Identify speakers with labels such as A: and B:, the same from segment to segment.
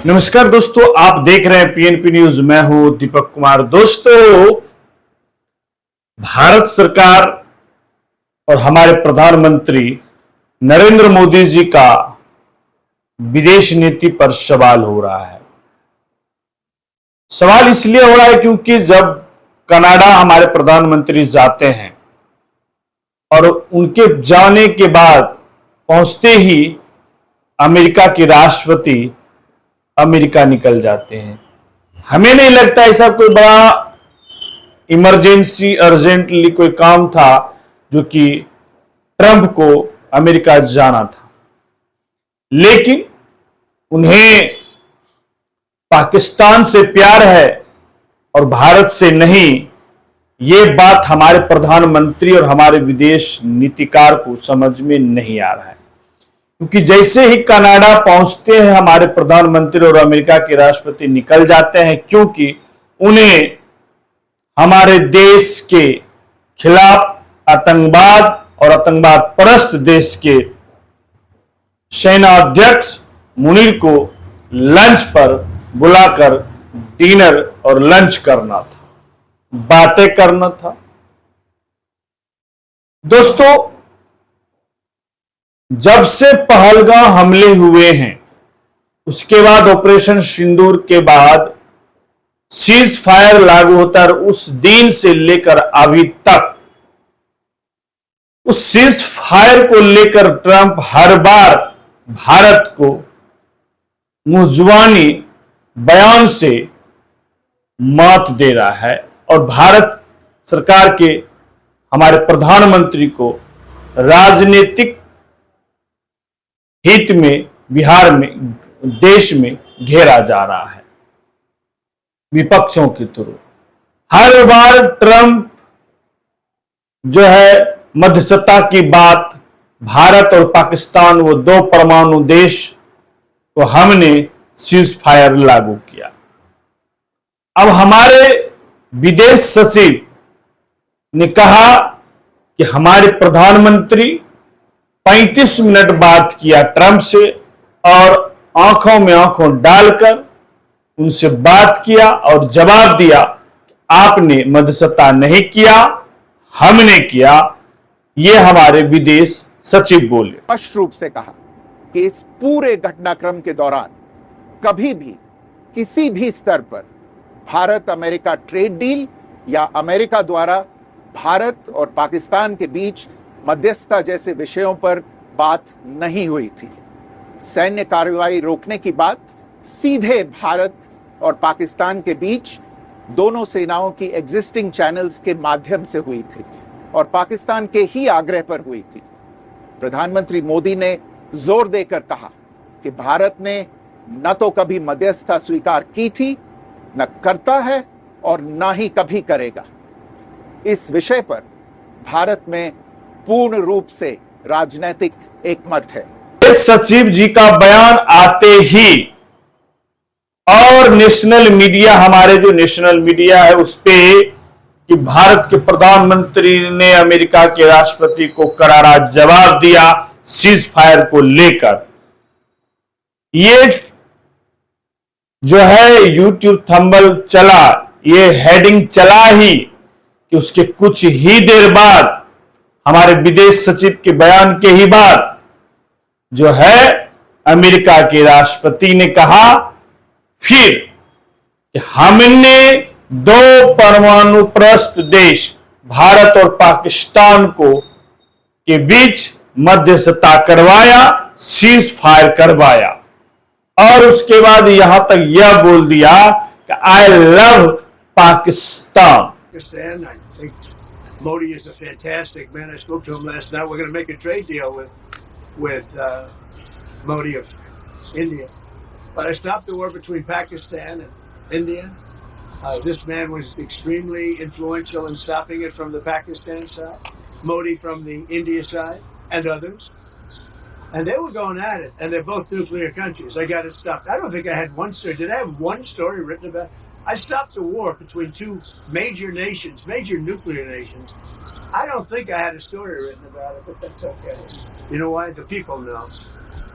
A: नमस्कार दोस्तों, आप देख रहे हैं पीएनपी न्यूज। मैं हूं दीपक कुमार। दोस्तों, भारत सरकार और हमारे प्रधानमंत्री नरेंद्र मोदी जी का विदेश नीति पर सवाल हो रहा है। सवाल इसलिए हो रहा है क्योंकि जब कनाडा हमारे प्रधानमंत्री जाते हैं और उनके जाने के बाद पहुंचते ही अमेरिका के राष्ट्रपति अमेरिका निकल जाते हैं। हमें नहीं लगता ऐसा कोई बड़ा इमरजेंसी अर्जेंटली कोई काम था जो कि ट्रंप को अमेरिका जाना था, लेकिन उन्हें पाकिस्तान से प्यार है और भारत से नहीं। ये बात हमारे प्रधानमंत्री और हमारे विदेश नीतिकार को समझ में नहीं आ रहा है, क्योंकि जैसे ही कनाडा पहुंचते हैं हमारे प्रधानमंत्री और अमेरिका के राष्ट्रपति निकल जाते हैं, क्योंकि उन्हें हमारे देश के खिलाफ आतंकवाद और आतंकवाद परस्त देश के सेनाध्यक्ष मुनीर को लंच पर बुलाकर डिनर और लंच करना था, बातें करना था। दोस्तों, जब से पहलगाम हमले हुए हैं, उसके बाद ऑपरेशन सिंदूर के बाद सीज फायर लागू होता है, उस दिन से लेकर अभी तक उस सीज फायर को लेकर ट्रंप हर बार भारत को मुंहजुबानी बयान से मात दे रहा है और भारत सरकार के हमारे प्रधानमंत्री को राजनीतिक हित में बिहार में देश में घेरा जा रहा है विपक्षों के थ्रू। हर बार ट्रंप जो है मध्यस्थता की बात, भारत और पाकिस्तान वो दो परमाणु देश को हमने सीज फायर लागू किया। अब हमारे विदेश सचिव ने कहा कि हमारे प्रधानमंत्री 35 मिनट बात किया ट्रंप से और आंखों में आंखों डालकर उनसे बात किया और जवाब दिया कि आपने मध्यस्थता नहीं किया, हमने किया। ये हमारे विदेश सचिव बोले।
B: स्पष्ट रूप से कहा कि इस पूरे घटनाक्रम के दौरान कभी भी किसी भी स्तर पर भारत अमेरिका ट्रेड डील या अमेरिका द्वारा भारत और पाकिस्तान के बीच मध्यस्थता जैसे विषयों पर बात नहीं हुई थी। सैन्य कार्रवाई रोकने की बात सीधे भारत और पाकिस्तान के बीच दोनों सेनाओं की एग्जिस्टिंग चैनल्स के माध्यम से हुई थी और पाकिस्तान के ही आग्रह पर हुई थी। प्रधानमंत्री मोदी ने जोर देकर कहा कि भारत ने न तो कभी मध्यस्थता स्वीकार की थी, न करता है और न ही कभी करेगा। इस विषय पर भारत में पूर्ण रूप से राजनीतिक एकमत है।
A: सचिव जी का बयान आते ही और नेशनल मीडिया, हमारे जो नेशनल मीडिया है उस पे कि भारत के प्रधानमंत्री ने अमेरिका के राष्ट्रपति को करारा जवाब दिया सीज फायर को लेकर। ये जो है यूट्यूब थंबनेल चला, ये हेडिंग चला ही कि उसके कुछ ही देर बाद हमारे विदेश सचिव के बयान के ही बाद जो है अमेरिका के राष्ट्रपति ने कहा फिर कि हमने दो परमाणु परस्त देश भारत और पाकिस्तान को के बीच मध्यस्थता करवाया, सीज फायर करवाया और उसके बाद यहां तक यह बोल दिया कि I love Pakistan.
C: Modi is a fantastic man. I spoke to him last night. We're going to make a trade deal with Modi of India. But I stopped the war between Pakistan and India. This man was extremely influential in stopping it from the Pakistan side, Modi from the India side, and others. And they were going at it, and they're both nuclear countries. I got it stopped. I don't think I had one story. Did I have one story written about it? I stopped the war between two major nations, major nuclear nations. I don't think I had a story written about it, but that's okay. You know why? The people know.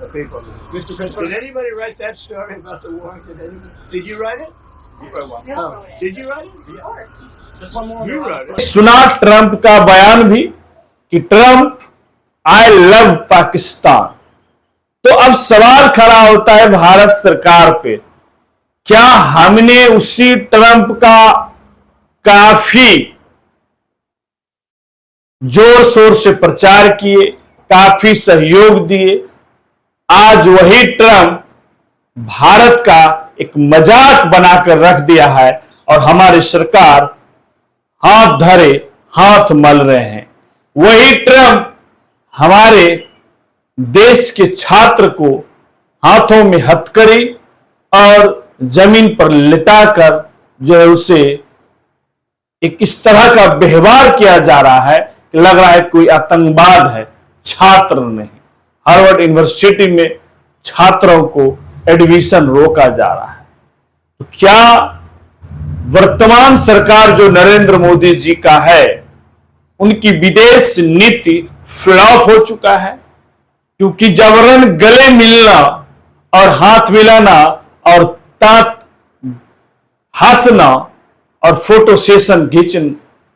C: the people. Mr. President, did anybody write that story about the war? Did you write it? No. Did you write it? Of course. Just one more. You wrote it.
A: सुना Trump का बयान भी कि Trump I love Pakistan. तो अब सवाल खड़ा होता है भारत सरकार पे, क्या हमने उसी ट्रंप का काफी जोर शोर से प्रचार किए, काफी सहयोग दिए, आज वही ट्रंप भारत का एक मजाक बनाकर रख दिया है और हमारी सरकार हाथ धरे हाथ मल रहे हैं। वही ट्रंप हमारे देश के छात्र को हाथों में हथकड़ी और जमीन पर लिटाकर जो है उसे एक इस तरह का व्यवहार किया जा रहा है कि लग रहा है कोई आतंकवाद है। छात्र नहीं, हार्वर्ड यूनिवर्सिटी में छात्रों को एडमिशन रोका जा रहा है। तो क्या वर्तमान सरकार जो नरेंद्र मोदी जी का है, उनकी विदेश नीति फ्लॉप हो चुका है? क्योंकि जबरन गले मिलना और हाथ मिलाना और दांत हंसना और फोटो सेशन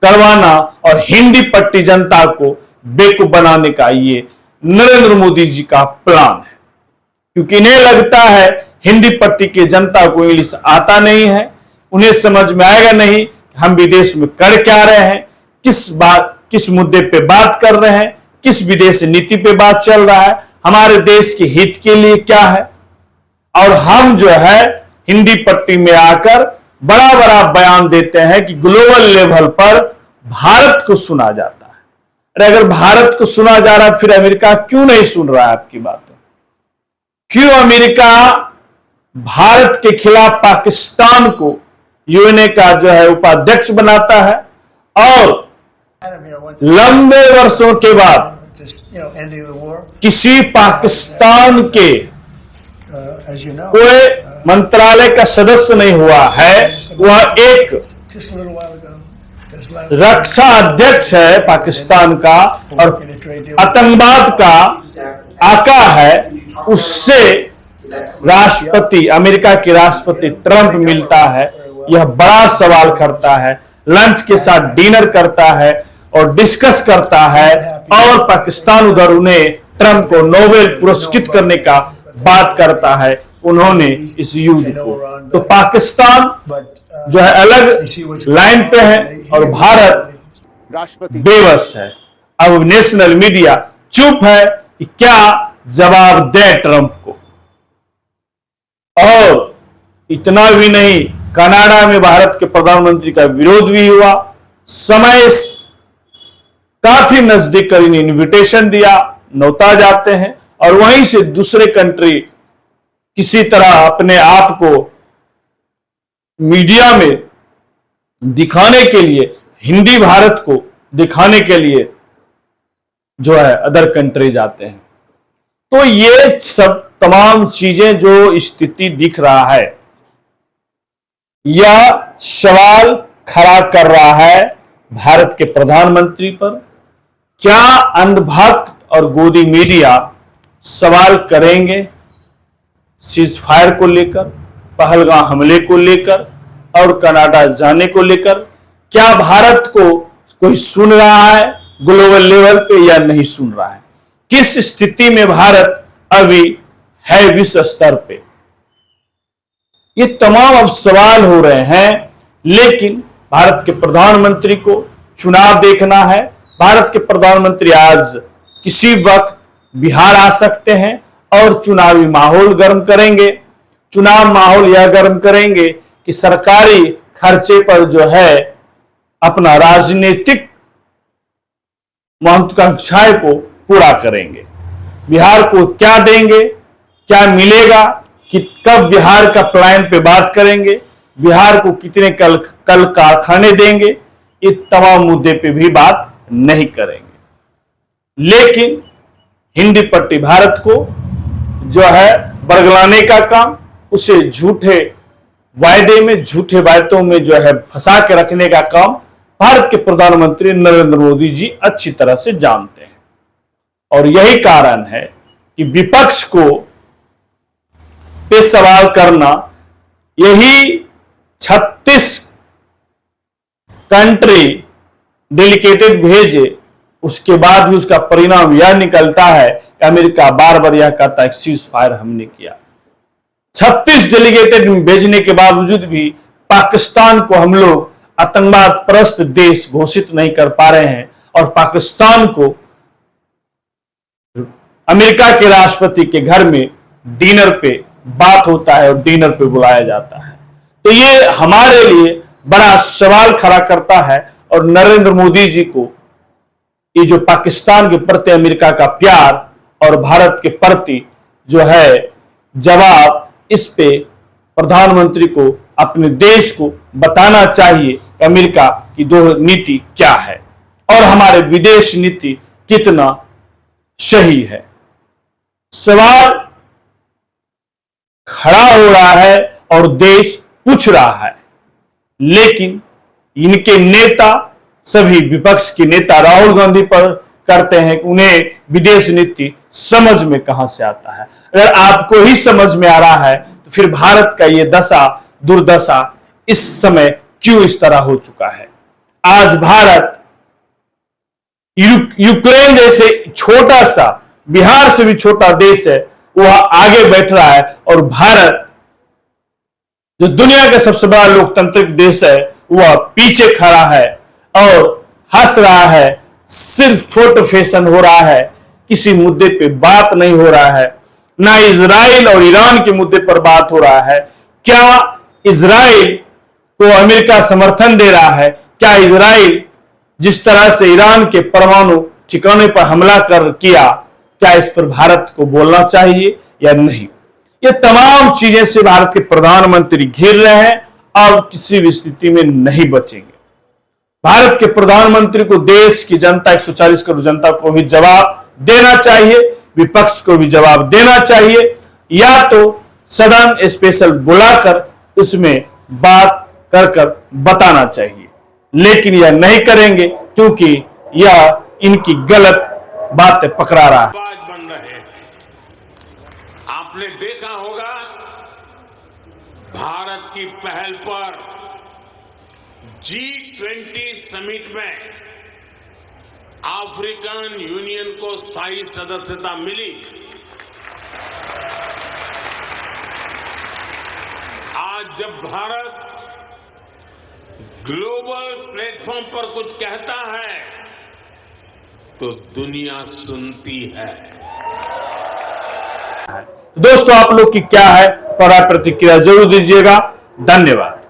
A: करवाना और हिंदी पट्टी जनता को बेवकूफ बनाने का ये नरेंद्र मोदी जी का प्लान है। क्योंकि इन्हें लगता है हिंदी पट्टी की जनता को इंग्लिश आता नहीं है, उन्हें समझ में आएगा नहीं हम विदेश में कर क्या रहे हैं, किस मुद्दे पे बात कर रहे हैं, किस विदेश नीति पे बात चल रहा है, हमारे देश के हित के लिए क्या है। और हम जो है हिंदी पट्टी में आकर बड़ा बड़ा बयान देते हैं कि ग्लोबल लेवल पर भारत को सुना जाता है। अरे अगर भारत को सुना जा रहा है फिर अमेरिका क्यों नहीं सुन रहा है आपकी बात? क्यों अमेरिका भारत के खिलाफ पाकिस्तान को यूएनए का जो है उपाध्यक्ष बनाता है और लंबे वर्षों के बाद किसी पाकिस्तान के कोई मंत्रालय का सदस्य नहीं हुआ है, वह एक रक्षा अध्यक्ष है पाकिस्तान का और आतंकवाद का आका है। उससे राष्ट्रपति, अमेरिका के राष्ट्रपति ट्रंप मिलता है, यह बड़ा सवाल करता है, लंच के साथ डिनर करता है और डिस्कस करता है और पाकिस्तान उधर उन्हें ट्रंप को नोबेल पुरस्कृत करने का बात करता है उन्होंने इस युद्ध को। तो पाकिस्तान जो है अलग लाइन पे है और भारत
B: राष्ट्रपति
A: बेबस है। अब नेशनल मीडिया चुप है कि क्या जवाब दे ट्रंप को। और इतना भी नहीं, कनाडा में भारत के प्रधानमंत्री का विरोध भी हुआ, समय काफी नजदीक कर इन्विटेशन दिया, नौता जाते हैं और वहीं से दूसरे कंट्री किसी तरह अपने आप को मीडिया में दिखाने के लिए, हिंदी भारत को दिखाने के लिए जो है अदर कंट्री जाते हैं। तो ये सब तमाम चीजें जो स्थिति दिख रहा है, यह सवाल खड़ा कर रहा है भारत के प्रधानमंत्री पर। क्या अंधभक्त और गोदी मीडिया सवाल करेंगे सीज फायर को लेकर, पहलगाम हमले को लेकर और कनाडा जाने को लेकर? क्या भारत को कोई सुन रहा है ग्लोबल लेवल पे या नहीं सुन रहा है? किस स्थिति में भारत अभी है विश्व स्तर पे? ये तमाम अब सवाल हो रहे हैं। लेकिन भारत के प्रधानमंत्री को चुनाव देखना है। भारत के प्रधानमंत्री आज किसी वक्त बिहार आ सकते हैं और चुनावी माहौल गर्म करेंगे। चुनाव माहौल यह गर्म करेंगे कि सरकारी खर्चे पर जो है अपना राजनीतिक महत्वाकांक्षाएं को पूरा करेंगे। बिहार को क्या देंगे, क्या मिलेगा, कि कब बिहार का प्लान पे बात करेंगे, बिहार को कितने कल कारखाने देंगे, ये तमाम मुद्दे पे भी बात नहीं करेंगे। लेकिन हिंदी पट्टी भारत को जो है बरगलाने का काम, उसे झूठे वायदे में, झूठे बातों में जो है फंसा के रखने का काम भारत के प्रधानमंत्री नरेंद्र मोदी जी अच्छी तरह से जानते हैं। और यही कारण है कि विपक्ष को पे सवाल करना, यही 36 कंट्री डेलीगेटेड भेजे, उसके बाद भी उसका परिणाम यह निकलता है कि अमेरिका बार बार यह कहता है कि सीज फायर हमने किया। 36 डेलीगेटेड भेजने के बावजूद भी पाकिस्तान को हम लोग आतंकवाद परस्त देश घोषित नहीं कर पा रहे हैं, और पाकिस्तान को अमेरिका के राष्ट्रपति के घर में डिनर पे बात होता है और डिनर पे बुलाया जाता है। तो ये हमारे लिए बड़ा सवाल खड़ा करता है, और नरेंद्र मोदी जी को ये जो पाकिस्तान के प्रति अमेरिका का प्यार और भारत के प्रति जो है जवाब, इस पे प्रधानमंत्री को अपने देश को बताना चाहिए कि अमेरिका की दो नीति क्या है और हमारे विदेश नीति कितना सही है। सवाल खड़ा हो रहा है और देश पूछ रहा है, लेकिन इनके नेता, सभी विपक्ष के नेता राहुल गांधी पर करते हैं कि उन्हें विदेश नीति समझ में कहां से आता है। अगर आपको ही समझ में आ रहा है तो फिर भारत का ये दशा दुर्दशा इस समय क्यों इस तरह हो चुका है। आज भारत यूक्रेन जैसे छोटा सा, बिहार से भी छोटा देश है, वह आगे बैठ रहा है, और भारत जो दुनिया का सबसे बड़ा लोकतांत्रिक देश है वह पीछे खड़ा है और हंस रहा है। सिर्फ फोटो फैशन हो रहा है, किसी मुद्दे पे बात नहीं हो रहा है। ना इजराइल और ईरान के मुद्दे पर बात हो रहा है। क्या इजराइल को अमेरिका समर्थन दे रहा है? क्या इजराइल जिस तरह से ईरान के परमाणु ठिकाने पर हमला किया, क्या इस पर भारत को बोलना चाहिए या नहीं? ये तमाम चीजें से भारत के प्रधानमंत्री घिर रहे हैं, अब किसी भी स्थिति में नहीं बचेंगे। भारत के प्रधानमंत्री को देश की जनता, 140 करोड़ जनता को भी जवाब देना चाहिए, विपक्ष को भी जवाब देना चाहिए, या तो सदन स्पेशल बुलाकर उसमें बात कर बताना चाहिए। लेकिन यह नहीं करेंगे क्योंकि यह इनकी गलत बातें पकड़ा रहा है।
D: बन रहे हैं। आपने देखा होगा भारत की पहल पर G20 समिट में अफ्रीकन यूनियन को स्थायी सदस्यता मिली। आज जब भारत ग्लोबल प्लेटफॉर्म पर कुछ कहता है तो दुनिया सुनती है।
A: दोस्तों, आप लोग की क्या है, प्रतिक्रिया जरूर दीजिएगा। धन्यवाद।